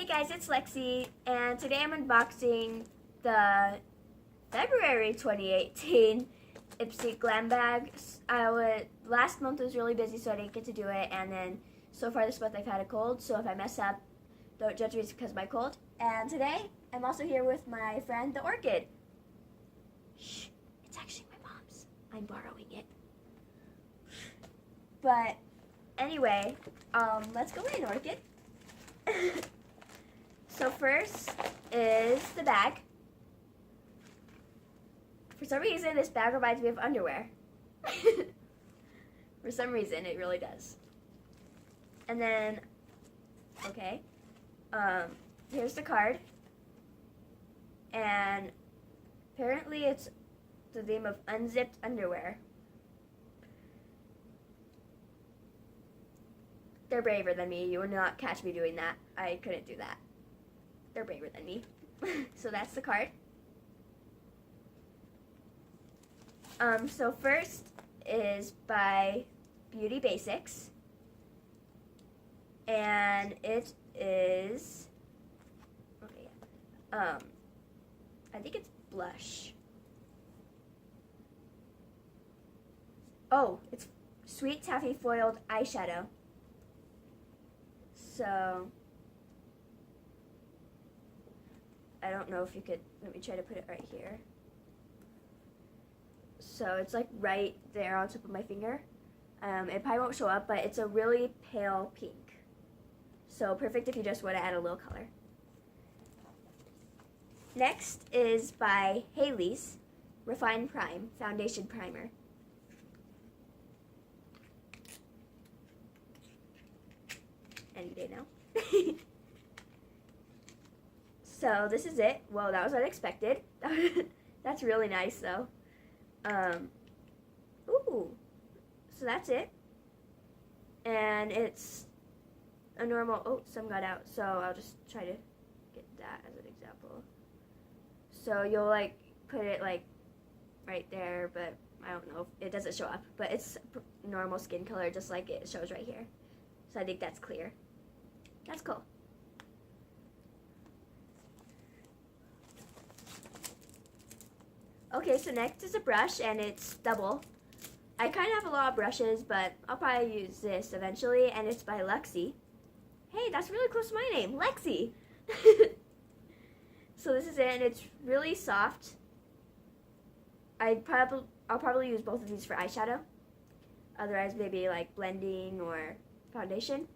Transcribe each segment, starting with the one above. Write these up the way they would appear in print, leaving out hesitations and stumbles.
Hey guys, it's Lexi, and today I'm unboxing the February 2018 Ipsy Glam bag. Last month was really busy, so I didn't get to do it, and then so far this month I've had a cold, so if I mess up, don't judge me, it's because of my cold. And today, I'm also here with my friend, the Orchid. Shh, it's actually my mom's. I'm borrowing it. But anyway, let's go in, Orchid. So first is the bag. For some reason, this bag reminds me of underwear. For some reason, it really does. And then, okay, here's the card. And apparently it's the theme of unzipped underwear. They're braver than me. You would not catch me doing that. I couldn't do that. They're braver than me. So that's the card. So first is by Beaute Basics. And it is, I think it's blush. Oh, it's Sweet Taffy Foiled Eyeshadow. So, I don't know if you could, let me try to put it right here. So it's like right there on top of my finger. It probably won't show up, but it's a really pale pink. So perfect if you just want to add a little color. Next is by Haley's Refine Prime Foundation Primer. Any day now. So this is it. Whoa, that was unexpected. That's really nice though. Ooh, so that's it. And it's a normal, oh, some got out, so I'll just try to get that as an example. So you'll like put it like right there, but I don't know if it doesn't show up, but it's normal skin color just like it shows right here. So I think that's clear. That's cool. Okay, so next is a brush, and it's double. I kind of have a lot of brushes, but I'll probably use this eventually, and it's by Luxie. Hey, that's really close to my name, Lexi. So this is it, and it's really soft. I'll probably use both of these for eyeshadow. Otherwise, maybe like blending or foundation.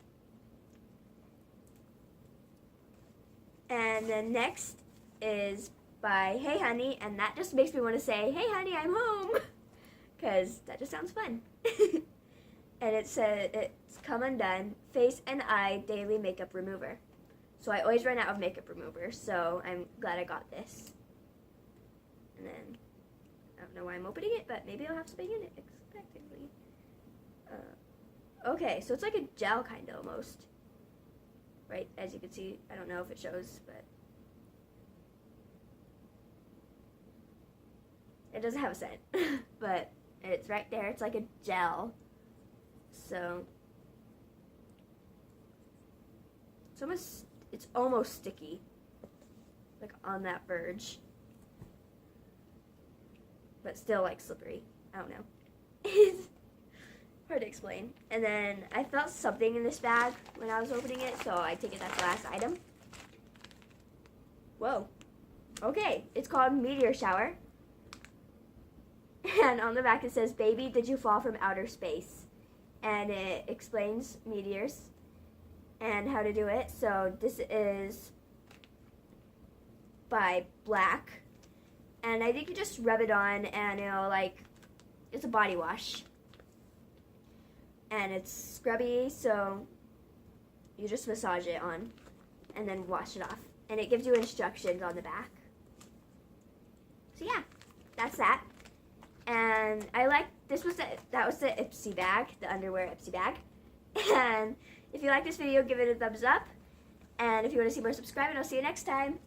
And then next is by Hey Honey, and that just makes me want to say, hey honey, I'm home, because that just sounds fun. And it says it's Come Undone Face and Eye Daily Makeup Remover. So I always run out of makeup remover, so I'm glad I got this. And then, I don't know why I'm opening it, but maybe I'll have something in it expectedly. Okay, so it's like a gel kind of almost. Right, as you can see, I don't know if it shows, but it doesn't have a scent, but it's right there. It's like a gel. So it's almost sticky, like on that verge, but still like slippery. I don't know. It's hard to explain. And then I felt something in this bag when I was opening it, so I take it that's the last item. Whoa. Okay, it's called Meteor Shower. And on the back it says, "Baby, did you fall from outer space?" And it explains meteors and how to do it. So this is by Blaq. And I think you just rub it on and it'll like, it's a body wash. And it's scrubby, so you just massage it on and then wash it off. And it gives you instructions on the back. So yeah, that's that. And I like, that was the Ipsy bag, the underwear Ipsy bag. And if you like this video, give it a thumbs up. And if you want to see more, subscribe, and I'll see you next time.